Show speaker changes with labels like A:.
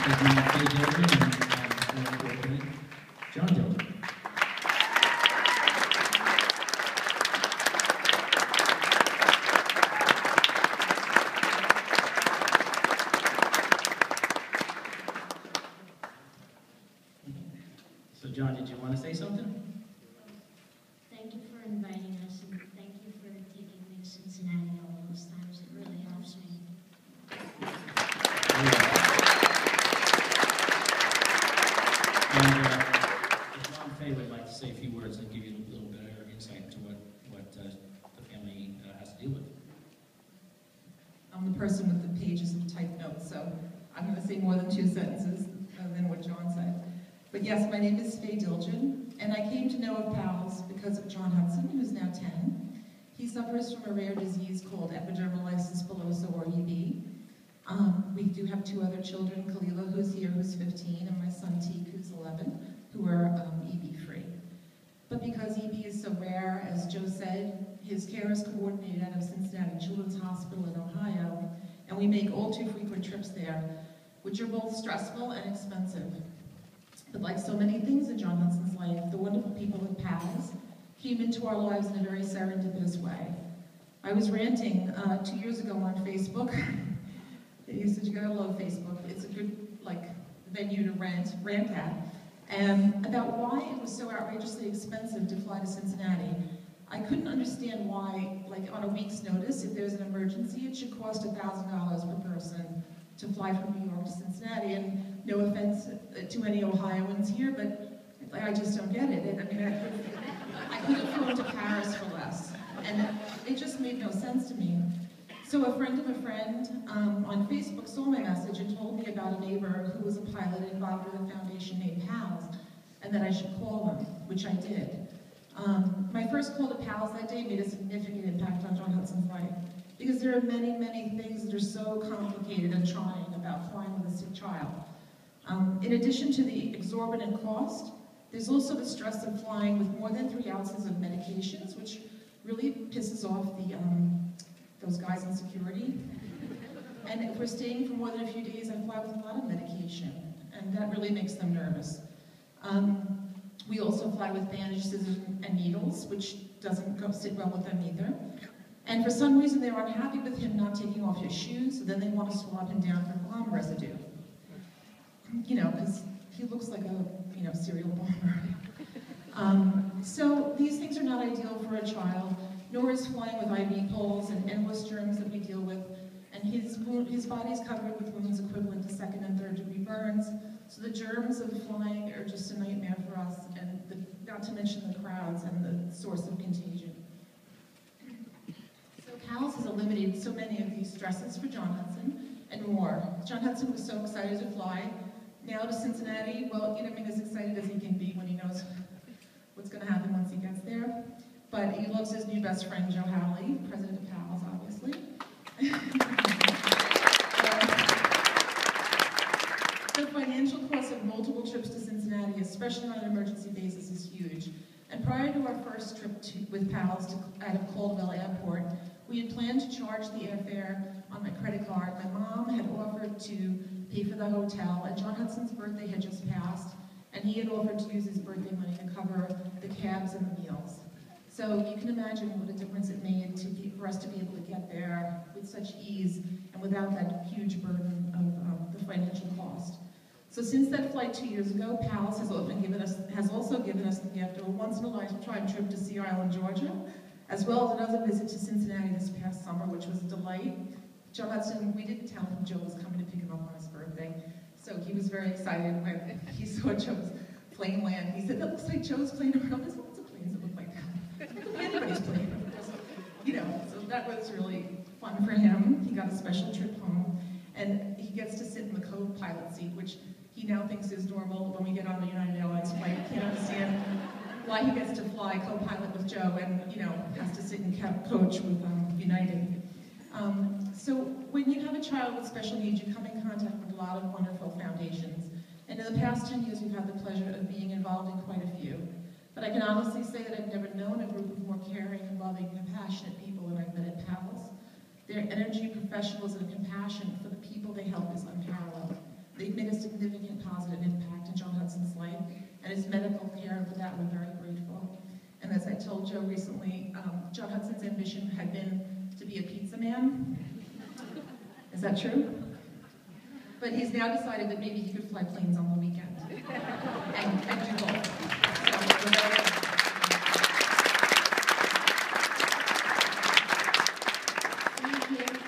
A: His mom, Faye Dildren, and more importantly, John Dildren. So John, did you want to say something?
B: Thank you for inviting us, and thank you for taking me to Cincinnati all those times. It really helps me.
A: And if Mom Faye would like to say a few words and give you a little bit of insight into what the family has to deal with.
C: I'm the person with the pages of typed notes, so I'm going to say more than 2 sentences than what John said. But yes, my name is Faye Dildren, and I came to know of PALS because of John Hudson, who's now 10. He suffers from a rare disease called epidermolysis bullosa, or EB. We do have 2 other children, Kalila, who's here, who's 15, and my son, Teek, who's 11, who are EB-free. But because EB is so rare, as Joe said, his care is coordinated out of Cincinnati Children's Hospital in Ohio, and we make all too frequent trips there, which are both stressful and expensive. But like so many things in John Hudson's life, the wonderful people at PALS came into our lives in a very serendipitous way. I was ranting 2 years ago on Facebook. You said you gotta love Facebook. It's a good venue to rant at. And about why it was so outrageously expensive to fly to Cincinnati. I couldn't understand why, on a week's notice, if there's an emergency, it should cost $1,000 per person to fly from New York to Cincinnati. And no offense to any Ohioans here, but I just don't get it. I mean, I could have flown to Paris for less. And it just made no sense to me. So a friend of a friend on Facebook saw my message and told me about a neighbor who was a pilot involved with a foundation named PALS, and that I should call them, which I did. My first call to PALS that day made a significant impact on John Hudson's life, because there are many, many things that are so complicated and trying about flying with a sick child. In addition to the exorbitant cost, there's also the stress of flying with more than 3 ounces of medications, which really pisses off those guys in security. And if we're staying for more than a few days, I fly with a lot of medication, and that really makes them nervous. We also fly with bandage, scissors, and needles, which doesn't sit well with them either. And for some reason, they're unhappy with him not taking off his shoes, so then they want to swab him down for bomb residue. Because he looks like a serial bomber. So these things are not ideal for a child, nor is flying with IV poles and endless germs that we deal with. And his body's covered with wounds equivalent to 2nd and 3rd degree burns. So the germs of flying are just a nightmare for us, and not to mention the crowds and the source of contagion. So PALS has eliminated so many of these stresses for John Hudson and more. John Hudson was so excited to fly. Now to Cincinnati, well, as excited as he can be when he knows what's going to happen once he gets there. But he loves his new best friend, Joe Howley, president of PALS, obviously. The financial cost of multiple trips to Cincinnati, especially on an emergency basis, is huge. And prior to our first trip with PALS out of Caldwell Airport, we had planned to charge the airfare on my credit card. My mom had offered to pay for the hotel, and John Hudson's birthday had just passed, and he had offered to use his birthday money to cover the cabs and the meals. So you can imagine what a difference it made for us to be able to get there with such ease and without that huge burden of the financial cost. So since that flight 2 years ago, PALS has also given us the gift of a once-in-a-lifetime trip to Sea Island, Georgia, as well as another visit to Cincinnati this past summer, which was a delight. John Hudson, we didn't tell him Joe was coming to pick him up on his birthday, so he was very excited when he saw Joe's plane land. He said, "That looks like Joe's plane." There's lots of planes that look like that. It could be anybody's plane. So that was really fun for him. He got a special trip home, and he gets to sit in the co-pilot seat, which he now thinks is normal when we get on the United Airlines flight. He can't understand why he gets to fly co-pilot with Joe and, has to sit in coach with United. So when you have a child with special needs, you come in contact with a lot of wonderful foundations. And in the past 10 years, we've had the pleasure of being involved in quite a few. But I can honestly say that I've never known a group of more caring, loving, compassionate people than I've met at PALS. Their energy, professionalism, and compassion for the people they help is unparalleled. They've made a significant positive impact in John Hudson's life and his medical care, and for that we're very grateful. And as I told Joe recently, John Hudson's ambition had been to be a pizza man. Is that true? But he's now decided that maybe he could fly planes on the weekend and do both. So we're very
B: Thank you.